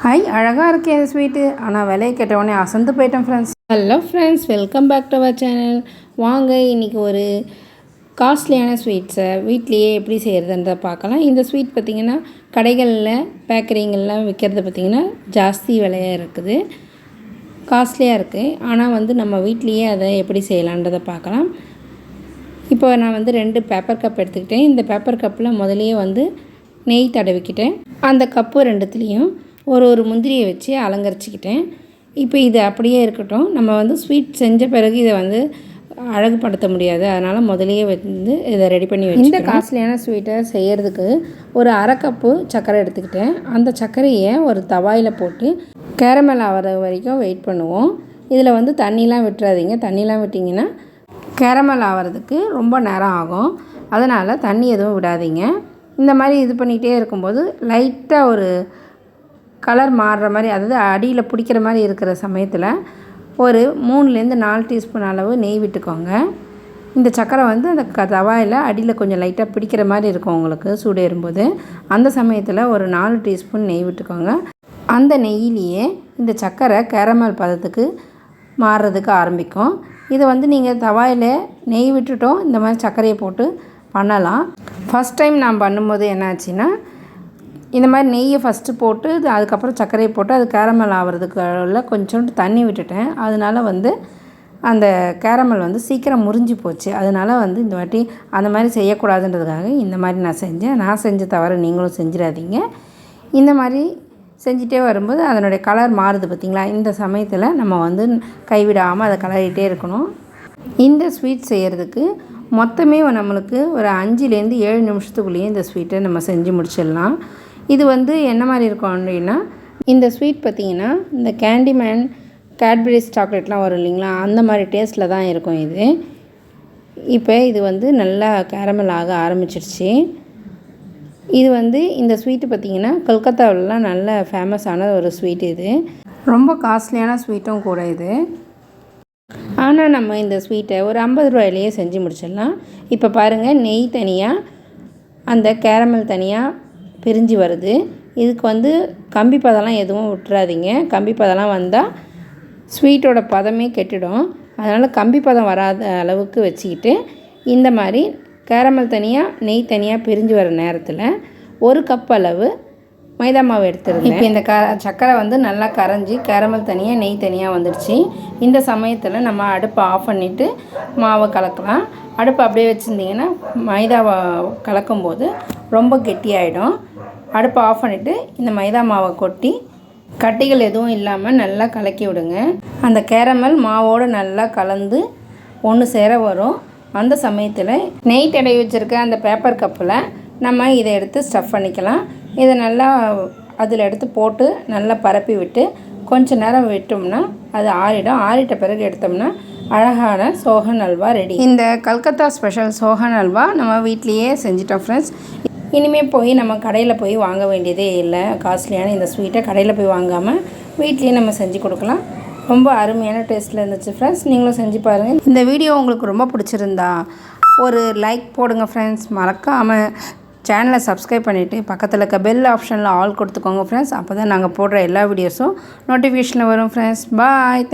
Hi, அழகாக இருக்கே இந்த ஸ்வீட்டு. ஆனால் விலையை கேட்டவுடனே அசந்து போயிட்டேன் friends. Hello friends, welcome back to our channel. வாங்க இன்றைக்கி ஒரு காஸ்ட்லியான ஸ்வீட்ஸை வீட்லேயே எப்படி செய்கிறதுன்றதை பார்க்கலாம். இந்த ஸ்வீட் பார்த்திங்கன்னா கடைகளில் பேக்கரிங்கெல்லாம் விற்கிறது பார்த்திங்கன்னா ஜாஸ்தி விலையாக இருக்குது, காஸ்ட்லியாக இருக்குது. ஆனால் நம்ம வீட்லேயே அதை எப்படி செய்யலான்றதை பார்க்கலாம். இப்போ நான் 2 பேப்பர் கப் எடுத்துக்கிட்டேன். இந்த பேப்பர் கப்பில் முதலையே நெய் தடவிக்கிட்டேன். அந்த கப்பு 2த்துலேயும் ஒரு முந்திரியை வச்சு அலங்கரிச்சிக்கிட்டேன். இப்போ இது அப்படியே இருக்கட்டும். நம்ம ஸ்வீட் செஞ்ச பிறகு இதை அழகுபடுத்த முடியாது, அதனால் முதலையே இதை ரெடி பண்ணி வச்சு. இந்த காஸ்ட்லியான ஸ்வீட்டை செய்கிறதுக்கு ஒரு அரை கப்பு சர்க்கரை எடுத்துக்கிட்டேன். அந்த சர்க்கரையை ஒரு தவாயில் போட்டு கேரமல் ஆகிற வரைக்கும் வெயிட் பண்ணுவோம். இதில் தண்ணிலாம் விட்டுறாதீங்க. தண்ணிலாம் விட்டிங்கன்னா கேரமல் ஆகிறதுக்கு ரொம்ப நேரம் ஆகும். அதனால் தண்ணி எதுவும் விடாதீங்க. இந்த மாதிரி இது பண்ணிகிட்டே இருக்கும்போது லைட்டாக ஒரு கலர் மாறுற மாதிரி, அதாவது அடியில் பிடிக்கிற மாதிரி இருக்கிற சமயத்தில் ஒரு 3லேருந்து 4 டீஸ்பூன் அளவு நெய் விட்டுக்கோங்க. இந்த சர்க்கரை அந்த தவாயில் அடியில் கொஞ்சம் லைட்டாக பிடிக்கிற மாதிரி இருக்கும் உங்களுக்கு சூடு ஏறும்போது. அந்த சமயத்தில் ஒரு 4 டீஸ்பூன் நெய் விட்டுக்கோங்க. அந்த நெய்யிலேயே இந்த சர்க்கரை கேரமல் பதத்துக்கு மாறுறதுக்கு ஆரம்பிக்கும். இது நீங்கள் தவாயில் நெய் விட்டுட்டோம் இந்த மாதிரி சர்க்கரையை போட்டு பண்ணலாம். ஃபஸ்ட் டைம் நான் பண்ணும்போது என்னாச்சுன்னா, இந்த மாதிரி நெய்யை ஃபஸ்ட்டு போட்டு அதுக்கப்புறம் சர்க்கரையை போட்டு அது கேரமல் ஆகிறதுக்குள்ள கொஞ்சோண்டு தண்ணி விட்டுட்டேன். அதனால் அந்த கேரமல் சீக்கிரம் முறிஞ்சு போச்சு. அதனால் இந்த வாட்டி அந்த மாதிரி செய்யக்கூடாதுன்றதுக்காக இந்த மாதிரி நான் செஞ்சேன். நான் செஞ்ச தவிர நீங்களும் செஞ்சிடாதீங்க. இந்த மாதிரி செஞ்சிட்டே வரும்போது அதனுடைய கலர் மாறுது பார்த்திங்களா. இந்த சமயத்தில் நம்ம கைவிடாமல் அதை கலரிகிட்டே இருக்கணும். இந்த ஸ்வீட் செய்கிறதுக்கு மொத்தமே நம்மளுக்கு ஒரு 5லேருந்து 7 நிமிஷத்துக்குள்ளேயே இந்த ஸ்வீட்டை நம்ம செஞ்சு முடிச்சிடலாம். இது என்ன மாதிரி இருக்கும் அப்படின்னா, இந்த ஸ்வீட் பார்த்திங்கன்னா இந்த கேண்டிமேன் கேட்பரிஸ் சாக்லேட்லாம் வரும் இல்லைங்களா, அந்த மாதிரி டேஸ்ட்டில் தான் இருக்கும் இது. இப்போ இது நல்லா கேரமல் ஆக ஆரம்பிச்சிருச்சு. இது இந்த ஸ்வீட்டு பார்த்திங்கன்னா கல்கத்தாவிலலாம் நல்ல ஃபேமஸான ஒரு ஸ்வீட். இது ரொம்ப காஸ்ட்லியான ஸ்வீட்டும் கூட இது. ஆனால் நம்ம இந்த ஸ்வீட்டை ஒரு 50 ரூபாயிலேயே செஞ்சு முடிச்சிடலாம். இப்போ பாருங்கள், நெய் தனியாக அந்த கேரமல் தனியாக பிரிஞ்சு வருது. இதுக்கு கம்பி பதம்லாம் எதுவும் விட்டுறாதீங்க. கம்பி பதம்லாம் வந்தால் ஸ்வீட்டோட பதமே கெட்டுடும். அதனால் கம்பி பதம் வராத அளவுக்கு வச்சுக்கிட்டு இந்த மாதிரி கேரமல் தனியாக நெய் தனியாக பிரிஞ்சு வர நேரத்தில் 1 கப் அளவு மைதா மாவு எடுத்துருங்க. இப்போ இந்த சர்க்கரை நல்லா கரைஞ்சி கேரமல் தனியாக நெய் தனியாக வந்துடுச்சு. இந்த சமயத்தில் நம்ம அடுப்பை ஆஃப் பண்ணிவிட்டு மாவை கலக்கலாம். அடுப்பை அப்படியே வச்சுருந்திங்கன்னா மைதாவை கலக்கும்போது ரொம்ப கெட்டியாயிடும். அடுப்பை ஆஃப் பண்ணிவிட்டு இந்த மைதா மாவை கொட்டி கட்டிகள் எதுவும் இல்லாமல் நல்லா கலக்கி விடுங்க. அந்த கேரமல் மாவோடு நல்லா கலந்து ஒன்று சேர வரும். அந்த சமயத்தில் நெய் தடவி வச்சுருக்க அந்த பேப்பர் கப்பில் நம்ம இதை எடுத்து ஸ்டஃப் பண்ணிக்கலாம். இதை நல்லா அதில் எடுத்து போட்டு நல்லா பரப்பி விட்டு கொஞ்சம் நேரம் விட்டோம்னா அது ஆறிடும். ஆறிட்ட பிறகு எடுத்தோம்னா அழகான சோஹான் ரெடி. இந்த கல்கத்தா ஸ்பெஷல் சோஹான் ஹல்வா நம்ம வீட்லேயே செஞ்சிட்டோம் ஃப்ரெண்ட்ஸ். இனிமேல் போய் நம்ம கடையில் போய் வாங்க வேண்டியதே இல்லை. காஸ்ட்லியான இந்த ஸ்வீட்டை கடையில் போய் வாங்காமல் வீட்லேயே நம்ம செஞ்சு கொடுக்கலாம். ரொம்ப அருமையான டேஸ்ட்டில் இருந்துச்சு ஃப்ரெண்ட்ஸ். நீங்களும் செஞ்சு பாருங்கள். இந்த வீடியோ உங்களுக்கு ரொம்ப பிடிச்சிருந்தா ஒரு லைக் போடுங்க ஃப்ரெண்ட்ஸ். மறக்காமல் சேனலை சப்ஸ்கிரைப் பண்ணிவிட்டு பக்கத்தில் இருக்க பெல் ஆப்ஷனில் ஆல் கொடுத்துக்கோங்க ஃப்ரெண்ட்ஸ். அப்போ தான் நாங்கள் போடுற எல்லா வீடியோஸும் நோட்டிஃபிகேஷனில் வரும் ஃப்ரெண்ட்ஸ். பாய்.